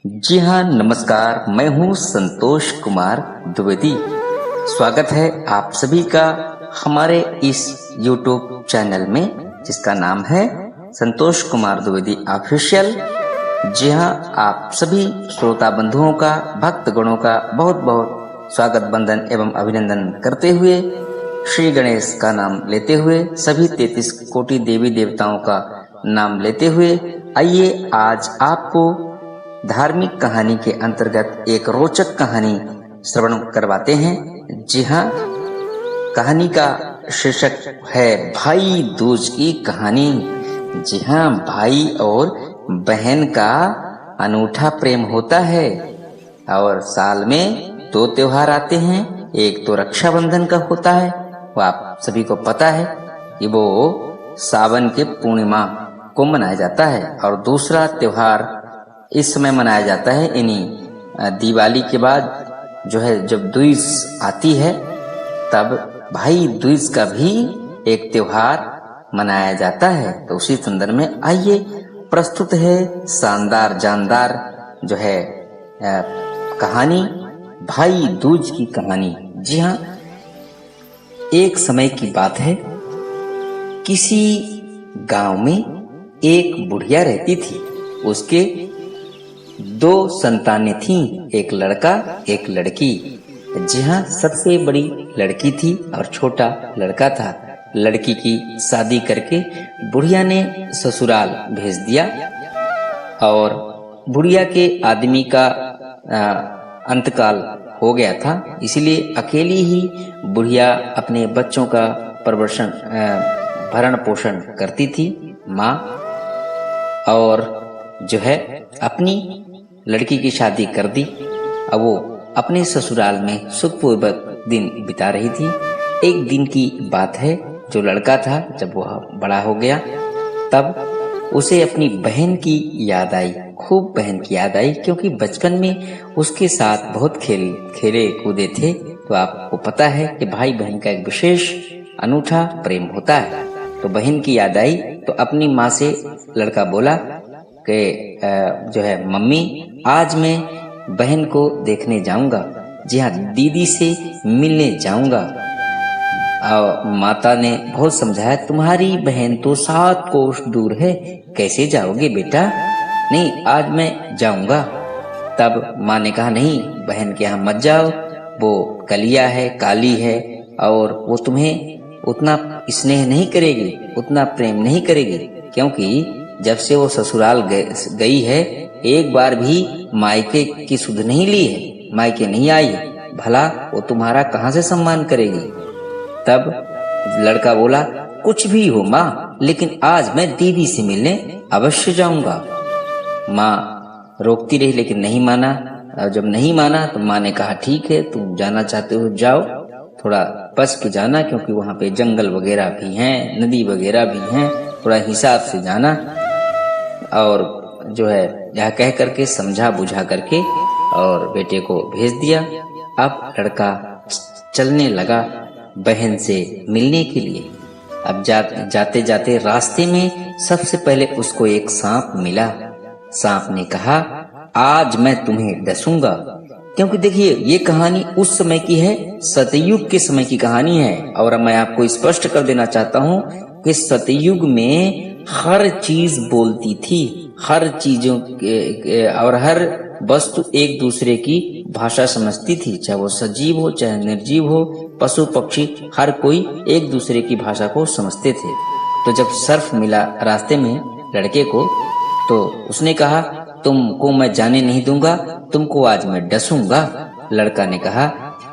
जी हाँ, नमस्कार। मैं हूँ संतोष कुमार द्विवेदी। स्वागत है आप सभी का हमारे इस YouTube चैनल में, जिसका नाम है संतोष कुमार द्विवेदी ऑफिशियल। जी हाँ, आप सभी श्रोता बंधुओं का, भक्त गणों का बहुत बहुत स्वागत, वंदन एवं अभिनंदन करते हुए, श्री गणेश का नाम लेते हुए, सभी 33 कोटि देवी देवताओं का नाम लेते हुए, आइए आज आपको धार्मिक कहानी के अंतर्गत एक रोचक कहानी श्रवण करवाते हैं। जी हाँ, कहानी का शीर्षक है भाई दूज की कहानी। जी हाँ, भाई और बहन का अनूठा प्रेम होता है और साल में 2 त्योहार आते हैं। एक तो रक्षाबंधन का होता है, वो आप सभी को पता है कि वो सावन के पूर्णिमा को मनाया जाता है, और दूसरा त्योहार इस समय मनाया जाता है, इन्हीं दिवाली के बाद जो है, जब दूज आती है तब भाई दूज का भी एक त्योहार मनाया जाता है। तो उसी संदर्भ में आइए प्रस्तुत है शानदार जानदार जो है कहानी, भाई दूज की कहानी। जी हाँ, एक समय की बात है, किसी गांव में एक बुढ़िया रहती थी। उसके 2 संतानें थीं, एक लड़का एक लड़की। जी हाँ, सबसे बड़ी लड़की थी और छोटा लड़का था। लड़की की शादी करके बुढ़िया ने ससुराल भेज दिया, और बुढ़िया के आदमी का अंतकाल हो गया था, इसलिए अकेली ही बुढ़िया अपने बच्चों का भरण पोषण करती थी, माँ। और जो है अपनी लड़की की शादी कर दी। अब वो अपने ससुराल में सुखपूर्वक दिन बिता रही थी। एक दिन की बात है, जो लड़का था जब वह बड़ा हो गया, तब उसे अपनी बहन की याद आई, खूब बहन की याद आई, क्योंकि बचपन में उसके साथ बहुत खेले कूदे थे। तो आपको पता है कि भाई बहन का एक विशेष अनूठा प्रेम होता है। तो बहन की याद आई तो अपनी माँ से लड़का बोला कि जो है, मम्मी आज मैं बहन को देखने जाऊंगा। जी हाँ, दीदी से मिलने जाऊंगा। माता ने बहुत समझाया, तुम्हारी बहन तो 7 कोस दूर है, कैसे जाओगे बेटा? नहीं, आज मैं जाऊंगा। तब माँ ने कहा, नहीं बहन के यहाँ मत जाओ, वो कलिया है, काली है, और वो तुम्हें उतना स्नेह नहीं करेगी, उतना प्रेम नहीं करेगी, क्योंकि जब से वो ससुराल गई है, एक बार भी मायके की सुध नहीं ली है, मायके नहीं आई है, भला वो तुम्हारा कहाँ से सम्मान करेगी? तब लड़का बोला, कुछ भी हो माँ, लेकिन आज मैं दीदी से मिलने अवश्य जाऊंगा। माँ रोकती रही लेकिन नहीं माना। और जब नहीं माना तो माँ ने कहा, ठीक है, तुम जाना चाहते हो जाओ, थोड़ा बच के जाना, क्योंकि वहाँ पे जंगल वगैरह भी हैं, नदी वगैरह भी हैं, थोड़ा हिसाब से जाना। और जो है, यह कह करके समझा बुझा करके और बेटे को भेज दिया। अब लड़का चलने लगा बहन से मिलने के लिए। अब जाते जाते रास्ते में सबसे पहले उसको एक सांप मिला। सांप ने कहा, आज मैं तुम्हें डसूंगा। क्योंकि देखिए, ये कहानी उस समय की है, सतयुग के समय की कहानी है। और मैं आपको स्पष्ट कर देना चाहता हूँ कि सतयुग में हर चीज बोलती थी, हर चीजों और हर वस्तु एक दूसरे की भाषा समझती थी, चाहे वो सजीव हो चाहे निर्जीव हो, पशु पक्षी, हर कोई एक दूसरे की भाषा को समझते थे। तो जब सर्प मिला रास्ते में लड़के को, तो उसने कहा, तुमको मैं जाने नहीं दूंगा, तुमको आज मैं डसूंगा। लड़का ने कहा,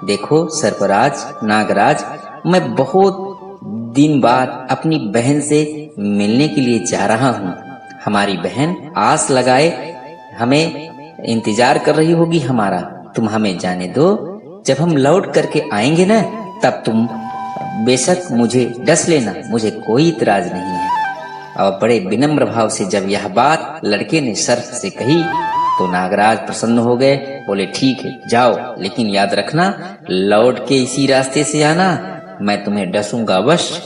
देखो सर्पराज, नागराज, मैं बहुत दिन बाद अपनी बहन से मिलने के लिए जा रहा हूँ। हमारी बहन आस लगाए हमें इंतजार कर रही होगी हमारा, तुम हमें जाने दो। जब हम लौट करके आएंगे ना, तब तुम बेशक मुझे डस लेना, मुझे कोई इतराज नहीं है। और बड़े विनम्र भाव से जब यह बात लड़के ने सर्प से कही, तो नागराज प्रसन्न हो गए, बोले, ठीक है जाओ, लेकिन याद रखना लौट के इसी रास्ते से आना, मैं तुम्हें डसूंगा अवश्य।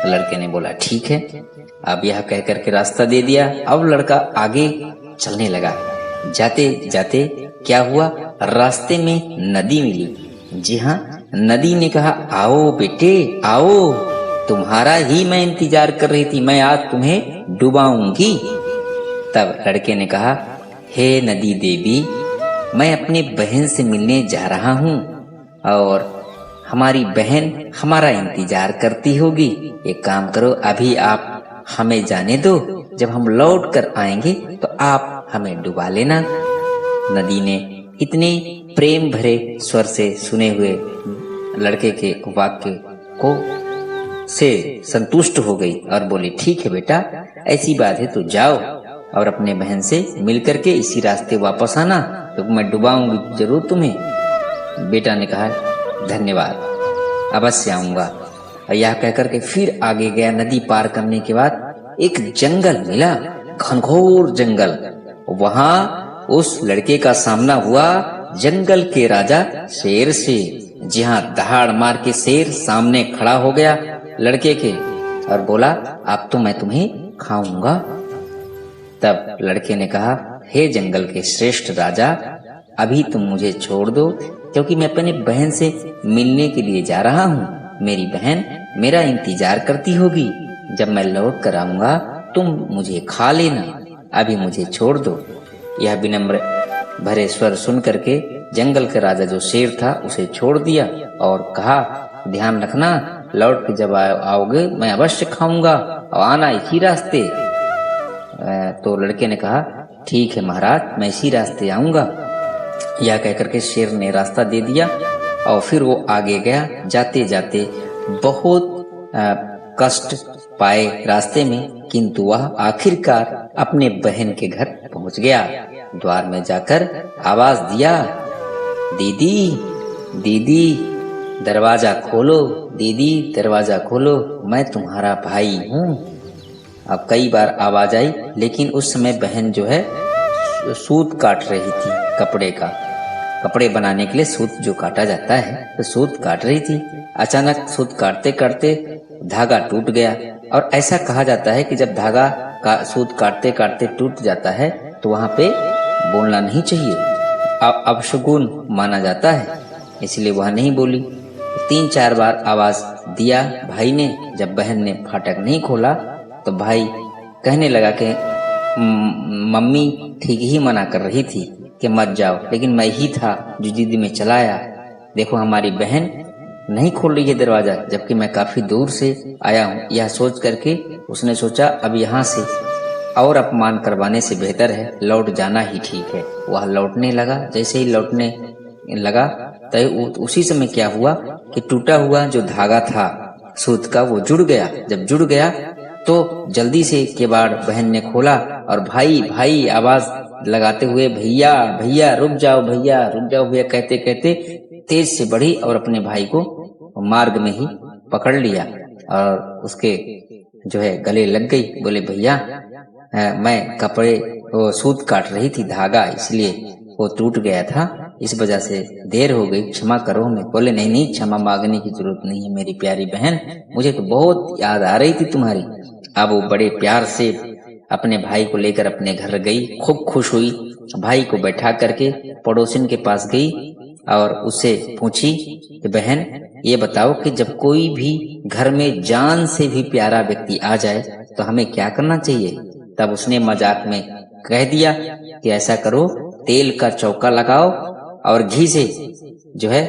लड़के ने बोला, ठीक है। अब यह कह करके रास्ता दे दिया। अब लड़का आगे चलने लगा। जाते जाते क्या हुआ, रास्ते में नदी मिली। जी हाँ, नदी ने कहा, आओ बेटे आओ, तुम्हारा ही मैं इंतजार कर रही थी, मैं आज तुम्हें डुबाऊंगी। तब लड़के ने कहा, हे नदी देवी, मैं अपनी बहन से मिलने जा रहा हूँ और हमारी बहन हमारा इंतजार करती होगी। एक काम करो, अभी आप हमें जाने दो, जब हम लौट कर आएंगे तो आप हमें डुबा लेना। नदी ने इतने प्रेम भरे स्वर से सुने हुए लड़के के वाक्य को से संतुष्ट हो गई और बोली, ठीक है बेटा, ऐसी बात है तो जाओ और अपने बहन से मिलकर के इसी रास्ते वापस आना, तो मैं डुबाऊंगी जरूर तुम्हें। बेटा ने कहा, धन्यवाद, अवश्य आऊंगा। और यह कहकर के फिर आगे गया। नदी पार करने के बाद एक जंगल मिला, घनघोर जंगल। वहां उस लड़के का सामना हुआ जंगल के राजा शेर से। जी हाँ, दहाड़ मार के शेर सामने खड़ा हो गया लड़के के और बोला, अब तो मैं तुम्हें खाऊंगा। तब लड़के ने कहा, हे जंगल के श्रेष्ठ राजा, अभी तुम मुझे छोड़ दो, क्योंकि मैं अपने बहन से मिलने के लिए जा रहा हूँ। मेरी बहन मेरा इंतजार करती होगी, जब मैं लौट कर आऊंगा तुम मुझे खा लेना, अभी मुझे छोड़ दो। यह विनम्र भरे स्वर सुन करके जंगल का राजा जो शेर था उसे छोड़ दिया और कहा, ध्यान रखना, लौट के जब आओगे मैं अवश्य खाऊंगा और आना इसी रास्ते। तो लड़के ने कहा, ठीक है महाराज, मैं इसी रास्ते आऊंगा। यह कहकर के शेर ने रास्ता दे दिया और फिर वो आगे गया। जाते जाते बहुत कष्ट पाए रास्ते में, किंतु वह आखिरकार अपने बहन के घर पहुंच गया। द्वार में जाकर आवाज दिया, दीदी दीदी दरवाजा खोलो, दीदी दरवाजा खोलो, मैं तुम्हारा भाई हूँ। अब कई बार आवाज आई, लेकिन उस समय बहन जो है सूत काट रही थी कपड़े का। कपड़े बनाने के लिए सूत जो काटा जाता है, तो सूत काट रही थी। अचानक सूत काटते काटते धागा टूट गया। और ऐसा कहा जाता है कि जब धागा का सूत काटते काटते टूट जाता है तो वहां पे बोलना नहीं चाहिए, अपशगुन माना जाता है, इसलिए वह नहीं बोली। 3-4 बार आवाज दिया भाई ने। जब बहन ने फाटक नहीं खोला तो भाई कहने लगा कि मम्मी ठीक ही मना कर रही थी कि मत जाओ, लेकिन मैं ही था जो जिद में चलाया। देखो हमारी बहन नहीं खोल रही है दरवाजा, जबकि मैं काफी दूर से आया हूँ। यह सोच करके उसने सोचा, अब यहाँ से और अपमान करवाने से बेहतर है लौट जाना ही ठीक है। वह लौटने लगा। जैसे ही लौटने लगा तो उसी समय क्या हुआ कि टूटा हुआ जो धागा था सूत का वो जुड़ गया। जब जुड़ गया तो जल्दी से केवाड़ बहन ने खोला और भाई भाई आवाज लगाते हुए, भैया भैया रुक जाओ, भैया रुक जाओ, भैया कहते कहते तेज से बढ़ी और अपने भाई को मार्ग में ही पकड़ लिया और उसके जो है गले लग गई। बोले, भैया मैं कपड़े सूत काट रही थी, धागा इसलिए वो टूट गया था, इस वजह से देर हो गई, क्षमा करो हमें। बोले, नहीं नहीं, क्षमा मांगने की जरूरत नहीं है मेरी प्यारी बहन, मुझे तो बहुत याद आ रही थी तुम्हारी। अब वो बड़े प्यार से अपने भाई को लेकर अपने घर गई, खूब खुश हुई। भाई को बैठा करके पड़ोसिन के पास गई और उससे पूछी कि बहन ये बताओ कि जब कोई भी घर में जान से भी प्यारा व्यक्ति आ जाए तो हमें क्या करना चाहिए। तब उसने मजाक में कह दिया कि ऐसा करो, तेल का चौका लगाओ और घी से जो है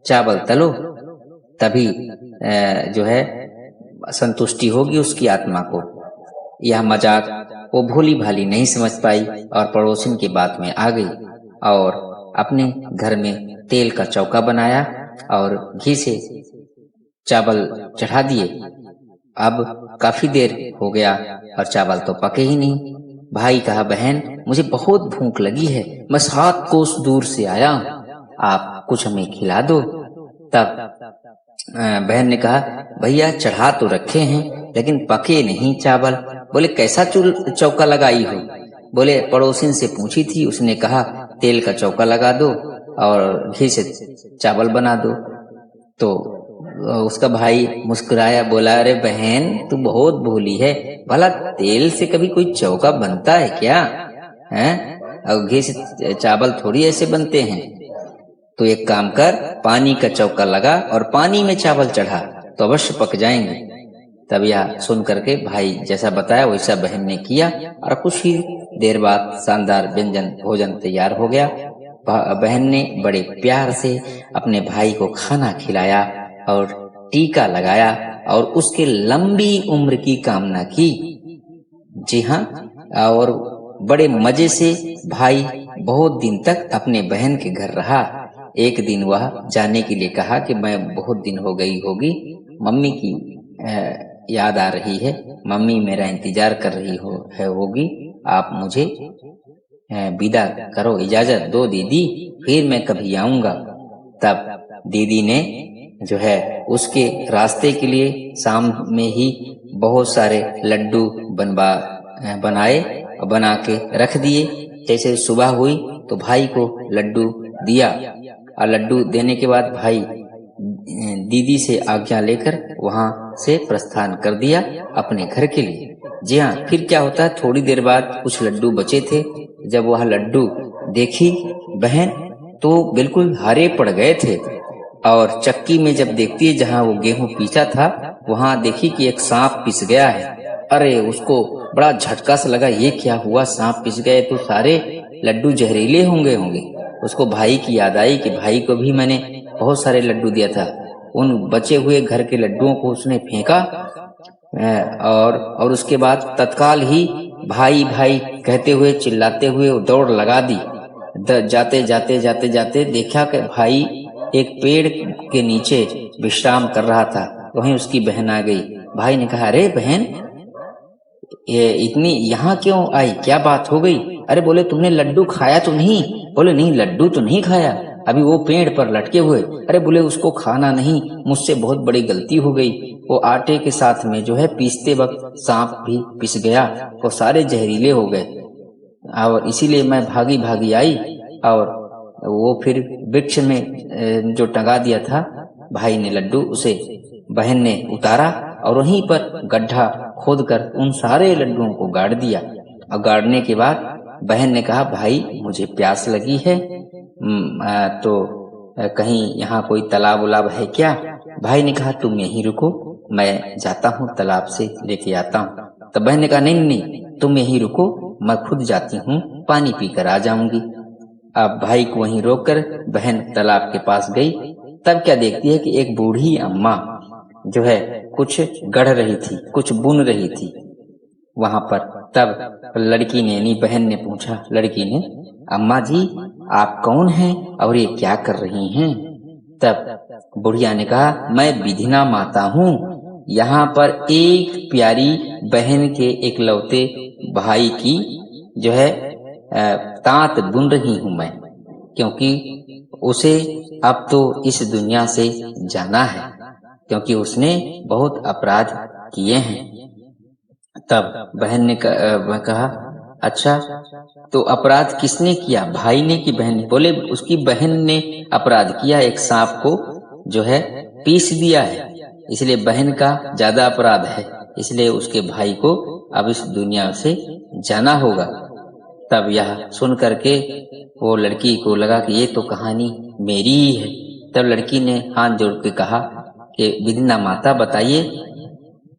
चावल तलो, तभी जो है संतुष्टि होगी उसकी आत्मा को। यह मजाक वो भोली भाली नहीं समझ पाई और पड़ोसिन की बात में आ गई और अपने घर में तेल का चौका बनाया और घी से चावल चढ़ा दिए। अब काफी देर हो गया और चावल तो पके ही नहीं। भाई कहा, बहन मुझे बहुत भूख लगी है, मैं 7 कोस दूर से आया हूँ, आप कुछ हमें खिला दो। तब बहन ने कहा, भैया चढ़ा तो रखे हैं लेकिन पके नहीं चावल। बोले, कैसा चौका लगाई हो। बोले, पड़ोसिन से पूछी थी, उसने कहा तेल का चौका लगा दो और घी से चावल बना दो। तो उसका भाई मुस्कुराया, बोला, अरे बहन तू बहुत भोली है, भला तेल से कभी कोई चौका बनता है क्या? हैं? और घी से चावल थोड़ी ऐसे बनते हैं। तो एक काम कर, पानी का चौका लगा और पानी में चावल चढ़ा तो अवश्य पक जाएंगे। तब यह सुन करके भाई जैसा बताया वैसा बहन ने किया और कुछ ही देर बाद शानदार व्यंजन भोजन तैयार हो गया। बहन ने बड़े प्यार से अपने भाई को खाना खिलाया और टीका लगाया और उसके लंबी उम्र की कामना की। जी हाँ, और बड़े मजे से भाई बहुत दिन तक अपने बहन के घर रहा। एक दिन वह जाने के लिए कहा कि मैं बहुत दिन हो गई होगी, मम्मी की याद आ रही है, मम्मी मेरा इंतजार कर रही होगी, आप मुझे विदा करो, इजाजत दो दीदी, फिर मैं कभी आऊंगा। तब दीदी ने जो है उसके रास्ते के लिए शाम में ही बहुत सारे लड्डू बनाए और बना के रख दिए। जैसे सुबह हुई तो भाई को लड्डू दिया और लड्डू देने के बाद भाई दीदी से आज्ञा लेकर वहां से प्रस्थान कर दिया अपने घर के लिए। जी हाँ, फिर क्या होता है, थोड़ी देर बाद कुछ लड्डू बचे थे। जब वह लड्डू देखी बहन तो बिल्कुल हरे पड़ गए थे और चक्की में जब देखती है जहाँ वो गेहूं पीसा था वहां देखी कि एक सांप पिस गया है। अरे उसको बड़ा झटका सा लगा, ये क्या हुआ, सांप पिस गए तो सारे लड्डू जहरीले होंगे। उसको भाई की याद आई कि भाई को भी मैंने बहुत सारे लड्डू दिया था। उन बचे हुए घर के लड्डुओं को उसने फेंका और उसके बाद तत्काल ही भाई भाई कहते हुए चिल्लाते हुए दौड़ लगा दी। जाते जाते देखा कि भाई एक पेड़ के नीचे विश्राम कर रहा था, वहीं उसकी बहन आ गई। भाई ने कहा, अरे बहन ये इतनी यहाँ क्यों आई, क्या बात हो गई? अरे बोले तुमने लड्डू खाया तो नहीं? बोले नहीं, लड्डू तो नहीं खाया, अभी वो पेड़ पर लटके हुए। अरे बोले उसको खाना नहीं, मुझसे बहुत बड़ी गलती हो गई, वो आटे के साथ में जो है पीसते वक्त सांप भी पिस गया, वो सारे जहरीले हो गए और इसीलिए मैं भागी भागी आई और वो फिर वृक्ष में जो टंगा दिया था भाई ने लड्डू, उसे बहन ने उतारा और वहीं पर गड्ढा खोदकर उन सारे लड्डुओं को गाड़ दिया। और गाड़ने के बाद बहन ने कहा, भाई मुझे प्यास लगी है, तो कहीं यहाँ कोई तालाब उलाब है क्या? भाई ने कहा, तुम यहीं रुको, मैं जाता हूँ तालाब से लेके आता हूँ। तो बहन ने कहा, नहीं तुम यहीं रुको, मैं खुद जाती हूँ, पानी पीकर आ जाऊंगी। अब भाई को वहीं रोककर बहन तालाब के पास गई। तब क्या देखती है कि एक बूढ़ी अम्मा जो है कुछ गढ़ रही थी, कुछ बुन रही थी वहां पर। तब लड़की ने यानी बहन ने पूछा, लड़की ने, अम्मा जी आप कौन हैं और ये क्या कर रही हैं? तब बुढ़िया ने कहा, मैं विधिना माता हूँ, यहाँ पर एक प्यारी बहन के एकलौते भाई की जो है तांत बुन रही हूँ मैं, क्योंकि उसे अब तो इस दुनिया से जाना है, क्योंकि उसने बहुत अपराध किए हैं। तब बहन ने कहा, अच्छा तो अपराध किसने किया, भाई ने कि बहन ने? बोले उसकी बहन ने अपराध किया, एक सांप को जो है पीस दिया है, इसलिए बहन का ज्यादा अपराध है, इसलिए उसके भाई को अब इस दुनिया से जाना होगा। तब यह सुन करके वो लड़की को लगा कि ये तो कहानी मेरी ही है। तब लड़की ने हाथ जोड़ के कहा कि विधिना माता बताइए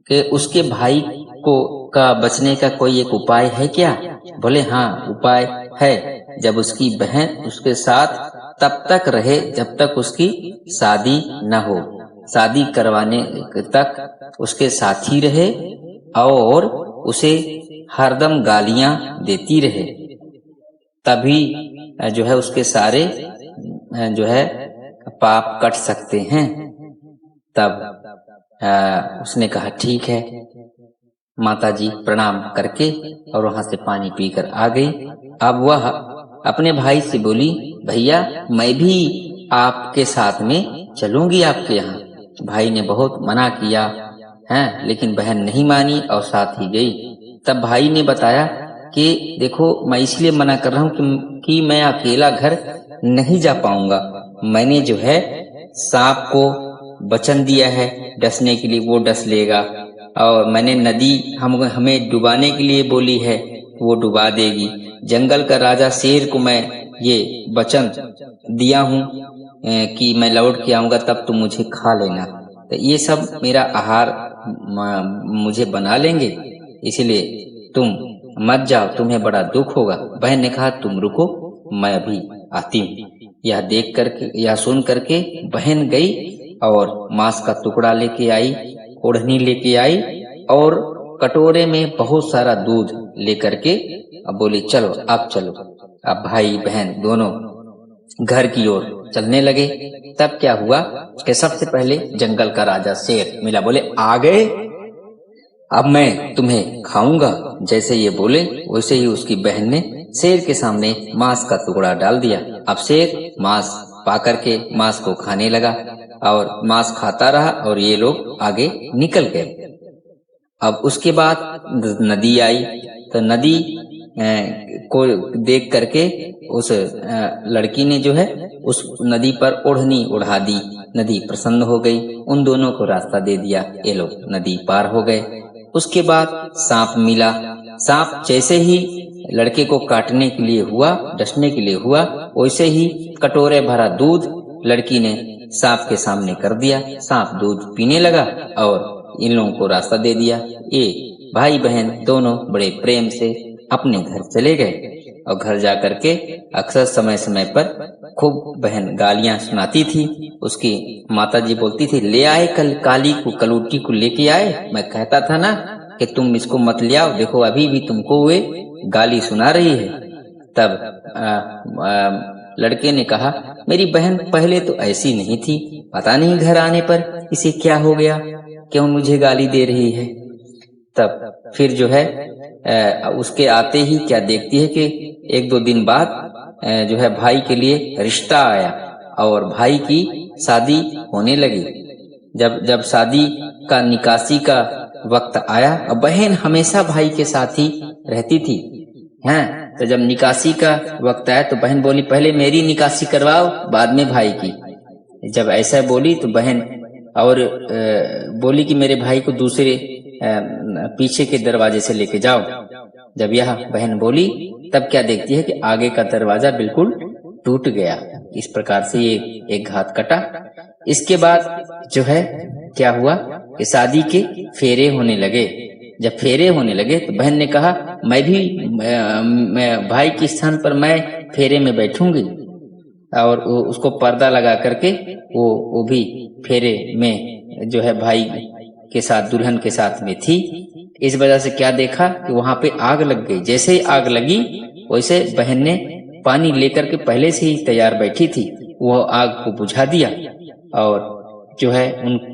कि उसके भाई को का बचने का कोई एक उपाय है क्या? बोले हाँ उपाय है, जब उसकी बहन उसके साथ तब तक रहे जब तक उसकी शादी न हो, शादी करवाने तक उसके साथ ही रहे और उसे हरदम गालियां देती रहे, तभी जो है उसके सारे जो है पाप कट सकते हैं। तब उसने कहा ठीक है। माताजी प्रणाम करके और वहां से पानी पीकर आ गई। अब वह अपने भाई से बोली, भैया मैं भी आपके साथ में चलूंगी आपके यहाँ। भाई ने बहुत मना किया है, लेकिन बहन नहीं मानी और साथ ही गई। तब भाई ने बताया कि देखो मैं इसलिए मना कर रहा हूँ कि मैं अकेला घर नहीं जा पाऊंगा, मैंने जो है सांप को वचन दिया है डसने के लिए, वो डस लेगा, और मैंने नदी हमें डुबाने के लिए बोली है, वो डुबा देगी, जंगल का राजा शेर को मैं ये वचन दिया हूँ कि मैं लौट के आऊंगा तब तुम मुझे खा लेना, तो ये सब मेरा आहार मुझे बना लेंगे, इसलिए तुम मत जाओ, तुम्हें बड़ा दुख होगा। बहन ने कहा तुम रुको, मैं अभी आती हूँ। यह देख करके, यह सुन करके बहन गई और मांस का टुकड़ा लेके आई, ओढ़नी लेके आई और कटोरे में बहुत सारा दूध लेकर के अब बोली चलो अब चलो। अब भाई बहन दोनों घर की ओर चलने लगे। तब क्या हुआ कि सबसे पहले जंगल का राजा शेर मिला, बोले आ गए, अब मैं तुम्हें खाऊंगा। जैसे ये बोले वैसे ही उसकी बहन ने शेर के सामने मांस का टुकड़ा डाल दिया। अब शेर मांस पाकर के मांस को खाने लगा और मांस खाता रहा और ये लोग आगे निकल गए। अब उसके बाद नदी आई, तो नदी को देख करके उस लड़की ने जो है उस नदी पर ओढ़नी उड़ा दी। नदी प्रसन्न हो गई, उन दोनों को रास्ता दे दिया, ये लोग नदी पार हो गए। उसके बाद सांप मिला। सांप जैसे ही लड़के को काटने के लिए हुआ, डसने के लिए हुआ, वैसे ही कटोरे भरा दूध लड़की ने सांप के सामने कर दिया। सांप दूध पीने लगा और इन लोगों को रास्ता दे दिया। ये भाई बहन दोनों बड़े प्रेम से अपने घर चले गए और घर जा करके अक्सर समय समय पर खूब बहन गालियां सुनाती थी। उसकी माताजी बोलती थी ले आए कल काली को, कलूटी को लेके आए, मैं कहता था ना कि तुम इसको मत ले आओ, देखो अभी भी तुमको वे गाली सुना रही है। तब लड़के ने कहा मेरी बहन पहले तो ऐसी नहीं थी, पता नहीं घर आने पर इसे क्या हो गया, क्यों मुझे गाली दे रही है। तब फिर जो है उसके आते ही क्या देखती है कि एक दो दिन बाद जो है भाई के लिए रिश्ता आया और भाई की शादी होने लगी। जब शादी का निकासी का वक्त आया, और बहन हमेशा भाई के साथ ही रहती थी हैं, तो जब निकासी का वक्त आया तो बहन बोली पहले मेरी निकासी करवाओ बाद में भाई की। जब ऐसा बोली तो बहन और बोली कि मेरे भाई को दूसरे पीछे के दरवाजे से लेके जाओ। जब यह बहन बोली तब क्या देखती है कि आगे का दरवाजा बिल्कुल टूट गया। इस प्रकार से ये एक घात कटा। इसके बाद जो है क्या हुआ कि शादी के फेरे होने लगे। जब फेरे होने लगे तो बहन ने कहा मैं भी भाई के स्थान पर मैं फेरे में बैठूंगी, और उसको पर्दा लगा करके वो भी फेरे में जो है भाई के साथ दुल्हन के साथ में थी। इस वजह से क्या देखा कि वहां पे आग लग गई। जैसे ही आग लगी वैसे बहन ने पानी लेकर के पहले से ही तैयार बैठी थी, वो आग को बुझा दिया और जो है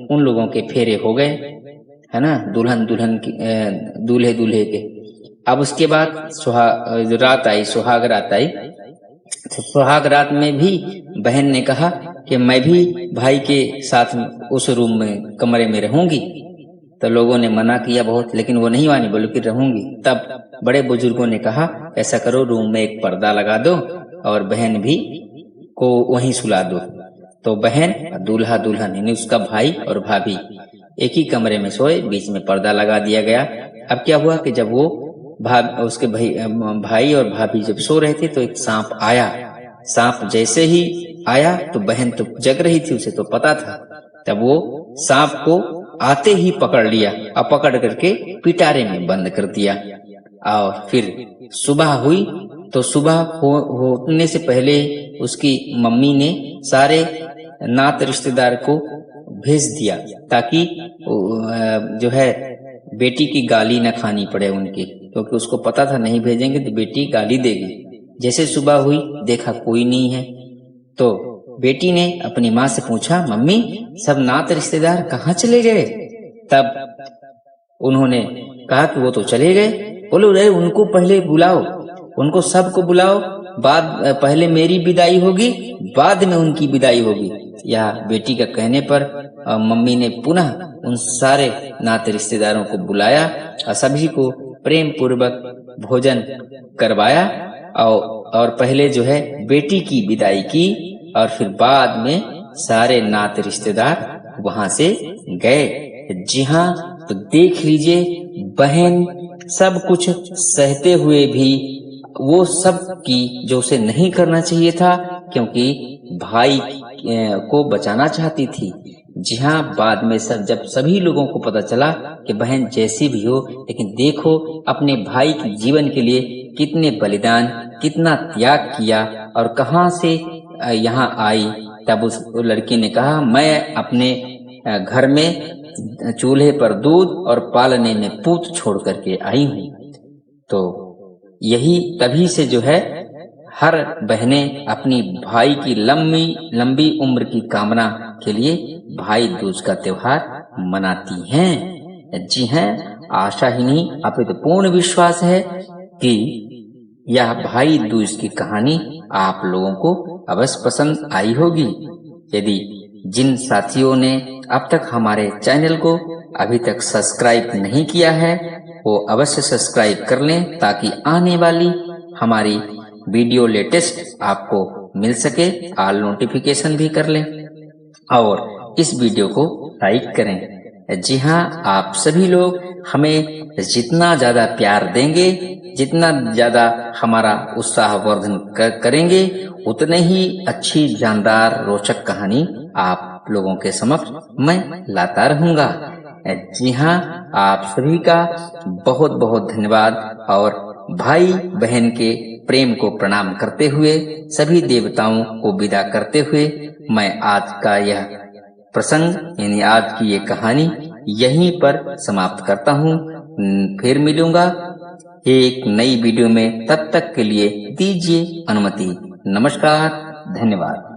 उन लोगों के फेरे हो गए, है ना, दुल्हन की दूल्हे दूल्हे के। अब उसके बाद रात आई, सुहाग रात आई। तो सुहाग रात में भी बहन ने कहा कि मैं भी भाई के साथ उस रूम में कमरे में रहूंगी। तो लोगों ने मना किया बहुत, लेकिन वो नहीं मानी, बोले कि रहूंगी। तब बड़े बुजुर्गों ने कहा ऐसा करो रूम में एक पर्दा लगा दो और बहन भी को वहीं सुला दो। तो बहन दूल्हा दुल्हन यानी उसका भाई और भाभी एक ही कमरे में सोए, बीच में पर्दा लगा दिया गया। अब क्या हुआ कि जब वो उसके भाई और भाभी जब सो रहे थे तो एक सांप आया। सांप जैसे ही आया तो बहन तो जग रही थी, उसे तो पता था। तब वो सांप को आते ही पकड़ लिया और पकड़ करके पिटारे में बंद कर दिया। और फिर सुबह हुई तो सुबह होने से पहले उसकी मम्मी ने सारे नात रिश्तेदार को भेज दिया ताकि जो है बेटी की गाली न खानी पड़े उनकी, क्योंकि उसको पता था नहीं भेजेंगे तो बेटी गाली देगी। जैसे सुबह हुई देखा कोई नहीं है, तो बेटी ने अपनी माँ से पूछा मम्मी सब नात रिश्तेदार कहाँ चले गए। तब उन्होंने कहा कि वो तो चले गए। बोलो रे उनको पहले बुलाओ, उनको सबको बुलाओ, पहले मेरी विदाई होगी बाद में उनकी विदाई होगी। यह बेटी का कहने पर मम्मी ने पुनः उन सारे नाते रिश्तेदारों को बुलाया और सभी को प्रेम पूर्वक भोजन करवाया और पहले जो है बेटी की विदाई की और फिर बाद में सारे नाते रिश्तेदार वहां से गए। जी हाँ, तो देख लीजिए बहन सब कुछ सहते हुए भी वो सब की जो उसे नहीं करना चाहिए था, क्योंकि भाई को बचाना चाहती थी। जी हाँ, बाद में जब सभी लोगों को पता चला कि बहन जैसी भी हो, लेकिन देखो अपने भाई के जीवन के लिए कितने बलिदान, कितना त्याग किया और कहाँ से यहाँ आई। तब उस लड़की ने कहा, मैं अपने घर में चूल्हे पर दूध और पालने में पूत छोड़ करके आई हूँ। तो यही तभी से जो है हर बहनें अपनी भाई की लंबी लंबी उम्र की कामना के लिए भाई दूज का त्योहार मनाती हैं। जी हैं, आशा ही नहीं अपितु पूर्ण विश्वास है कि यह भाई दूज की कहानी आप लोगों को अवश्य पसंद आई होगी। यदि जिन साथियों ने अब तक हमारे चैनल को अभी तक सब्सक्राइब नहीं किया है, वो अवश्य सब्सक्राइब कर लें ताकि आने वाली हमारी वीडियो लेटेस्ट आपको मिल सके। ऑल नोटिफिकेशन भी कर लें और इस वीडियो को लाइक करें। जी हाँ, आप सभी लोग हमें जितना ज्यादा प्यार देंगे, जितना ज्यादा हमारा उत्साहवर्धन करेंगे, उतने ही अच्छी जानदार रोचक कहानी आप लोगों के समक्ष मैं लाता रहूंगा। जी हाँ, आप सभी का बहुत बहुत धन्यवाद और भाई बहन के प्रेम को प्रणाम करते हुए, सभी देवताओं को विदा करते हुए मैं आज का यह प्रसंग यानी आज की ये कहानी यहीं पर समाप्त करता हूँ। फिर मिलूंगा एक नई वीडियो में, तब तक के लिए दीजिए अनुमति। नमस्कार, धन्यवाद।